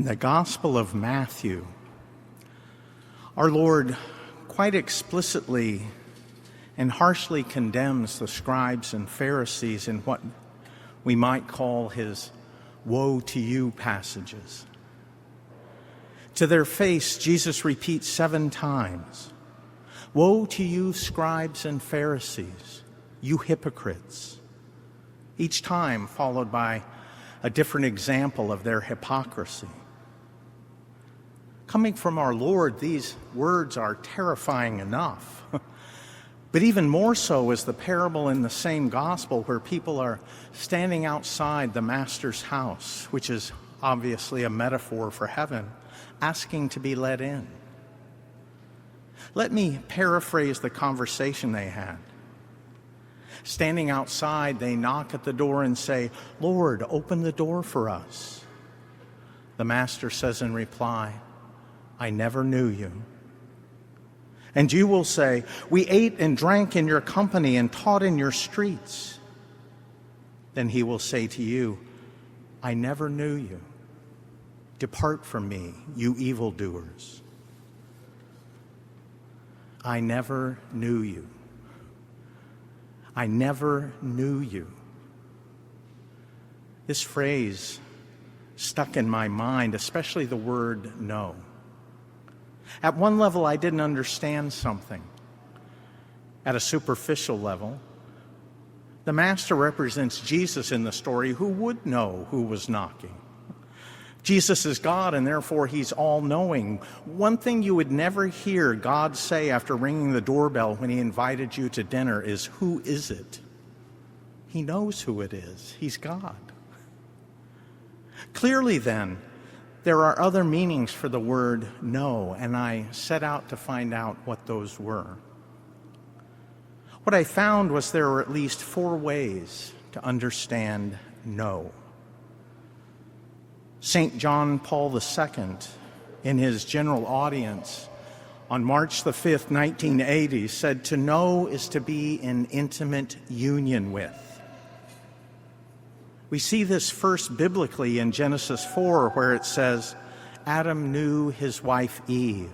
In the Gospel of Matthew, our Lord quite explicitly and harshly condemns the scribes and Pharisees in what we might call his woe to you passages. To their face, Jesus repeats 7 times, "Woe to you, scribes and Pharisees, you hypocrites," each time followed by a different example of their hypocrisy. Coming from our Lord, these words are terrifying enough. But even more so is the parable in the same gospel where people are standing outside the master's house, which is obviously a metaphor for heaven, asking to be let in. Let me paraphrase the conversation they had. Standing outside, they knock at the door and say, "Lord, open the door for us." The master says in reply, "I never knew you." And you will say, "We ate and drank in your company and taught in your streets." Then he will say to you, "I never knew you. Depart from me, you evildoers." I never knew you. I never knew you. This phrase stuck in my mind, especially the word "know." At one level, I didn't understand something. At a superficial level, the master represents Jesus in the story, who would know who was knocking. Jesus is God, and therefore he's all-knowing. One thing you would never hear God say after ringing the doorbell when he invited you to dinner is, "Who is it?" He knows who it is. He's God. Clearly, then, there are other meanings for the word "know," and I set out to find out what those were. What I found was there were at least 4 ways to understand "know." St. John Paul II, in his general audience on March the 5th, 1980, said, "To know is to be in intimate union with." We see this first biblically in Genesis 4, where it says, "Adam knew his wife Eve,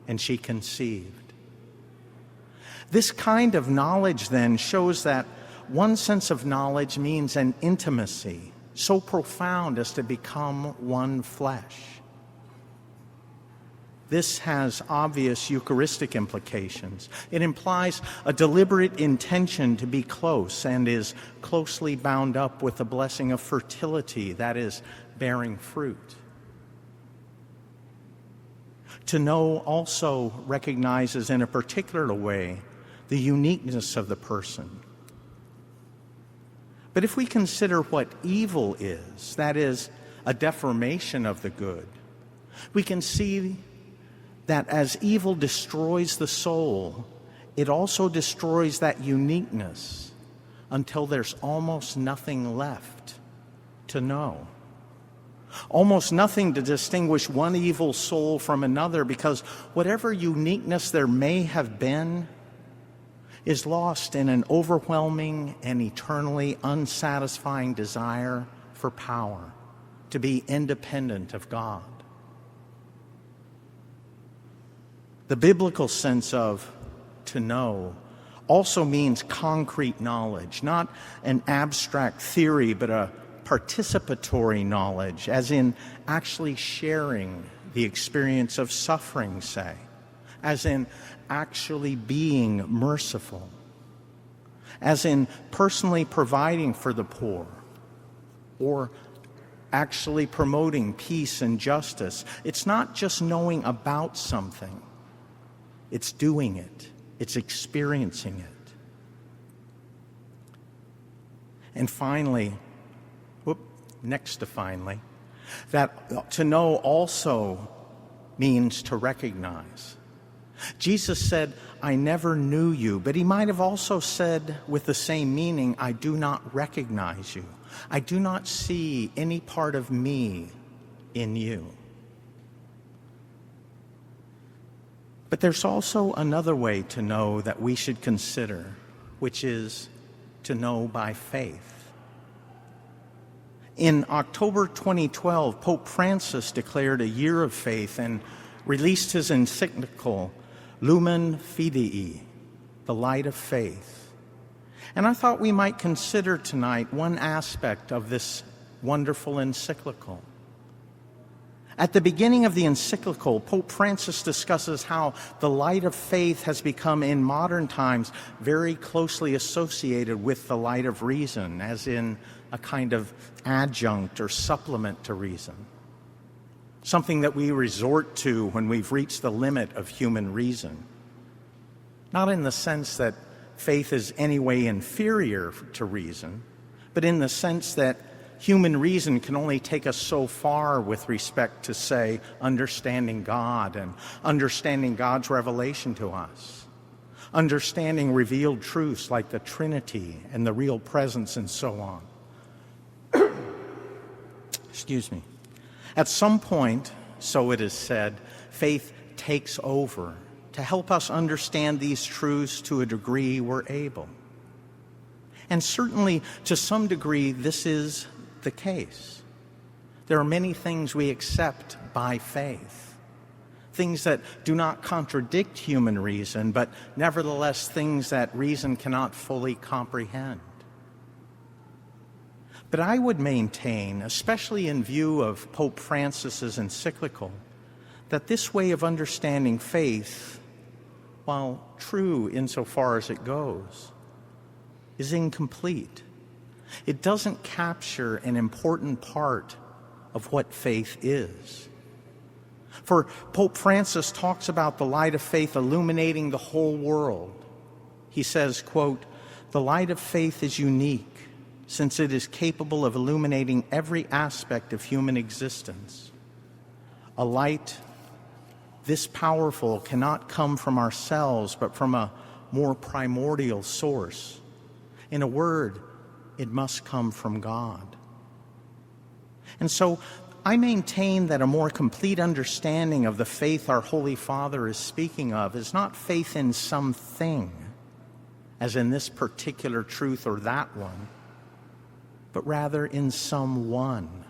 and she conceived." This kind of knowledge then shows that one sense of knowledge means an intimacy so profound as to become one flesh. This has obvious Eucharistic implications. It implies a deliberate intention to be close and is closely bound up with the blessing of fertility, that is, bearing fruit. To know also recognizes in a particular way the uniqueness of the person. But if we consider what evil is, that is, a deformation of the good, we can see that as evil destroys the soul, it also destroys that uniqueness until there's almost nothing left to know. Almost nothing to distinguish one evil soul from another, because whatever uniqueness there may have been is lost in an overwhelming and eternally unsatisfying desire for power, to be independent of God. The biblical sense of "to know" also means concrete knowledge, not an abstract theory, but a participatory knowledge, as in actually sharing the experience of suffering, say, as in actually being merciful, as in personally providing for the poor, or actually promoting peace and justice. It's not just knowing about something. It's doing it. It's experiencing it. And finally, next to finally, that to know also means to recognize. Jesus said, "I never knew you," but he might have also said with the same meaning, "I do not recognize you. I do not see any part of me in you." But there's also another way to know that we should consider, which is to know by faith. In October 2012, Pope Francis declared a year of faith and released his encyclical, Lumen Fidei, the light of faith. And I thought we might consider tonight one aspect of this wonderful encyclical. At the beginning of the encyclical, Pope Francis discusses how the light of faith has become in modern times very closely associated with the light of reason, as in a kind of adjunct or supplement to reason, something that we resort to when we've reached the limit of human reason. Not in the sense that faith is any way inferior to reason, but in the sense that human reason can only take us so far with respect to, say, understanding God and understanding God's revelation to us, understanding revealed truths like the Trinity and the real presence and so on. Excuse me. At some point, so it is said, faith takes over to help us understand these truths to a degree we're able. And certainly, to some degree, this is the case. There are many things we accept by faith, things that do not contradict human reason, but nevertheless things that reason cannot fully comprehend. But I would maintain, especially in view of Pope Francis's encyclical, that this way of understanding faith, while true insofar as it goes, is incomplete. It doesn't capture an important part of what faith is. For Pope Francis talks about the light of faith illuminating the whole world. He says, quote, "The light of faith is unique, since it is capable of illuminating every aspect of human existence. A light this powerful cannot come from ourselves, but from a more primordial source. In a word, it must come from God." And so I maintain that a more complete understanding of the faith our Holy Father is speaking of is not faith in something, as in this particular truth or that one, but rather in someone.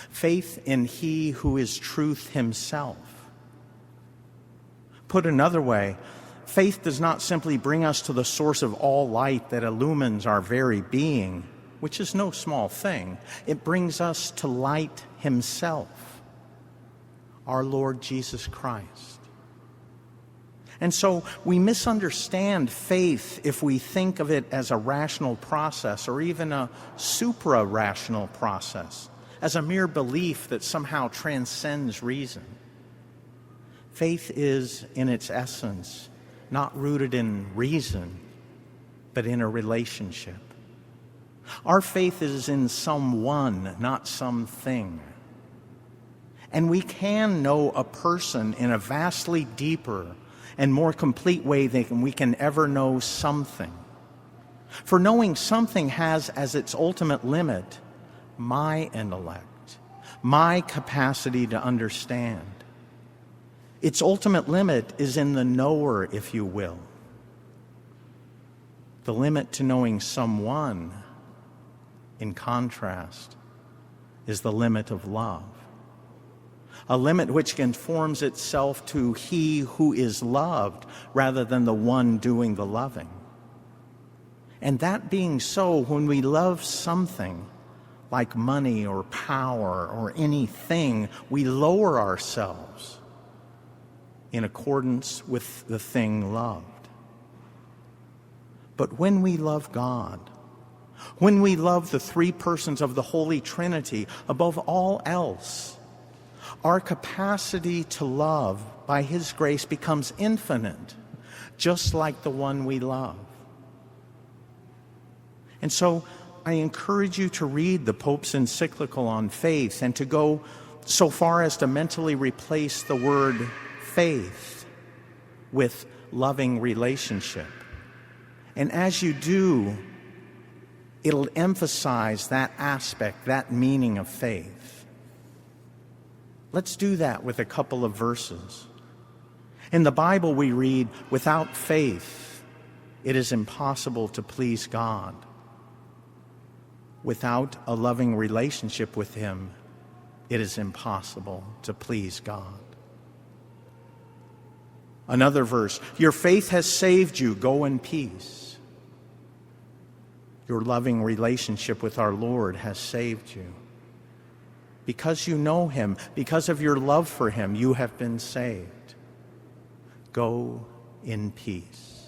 Faith in He who is truth Himself. Put another way, faith does not simply bring us to the source of all light that illumines our very being, which is no small thing. It brings us to light Himself, our Lord Jesus Christ. And so we misunderstand faith if we think of it as a rational process or even a supra-rational process, as a mere belief that somehow transcends reason. Faith is, in its essence, not rooted in reason, but in a relationship. Our faith is in someone, not something. And we can know a person in a vastly deeper and more complete way than we can ever know something. For knowing something has as its ultimate limit my intellect, my capacity to understand. Its ultimate limit is in the knower, if you will. The limit to knowing someone, in contrast, is the limit of love. A limit which conforms itself to he who is loved rather than the one doing the loving. And that being so, when we love something like money or power or anything, we lower ourselves in accordance with the thing loved. But when we love God, when we love the three persons of the Holy Trinity above all else, our capacity to love by His grace becomes infinite, just like the one we love. And so I encourage you to read the Pope's encyclical on faith and to go so far as to mentally replace the word faith with loving relationship. And as you do, it'll emphasize that aspect, that meaning of faith. Let's do that with a couple of verses. In the Bible we read, "Without faith, it is impossible to please God." Without a loving relationship with him, it is impossible to please God. Another verse, your faith has saved you, go in peace. Your loving relationship with our Lord has saved you. Because you know him, because of your love for him, you have been saved. Go in peace.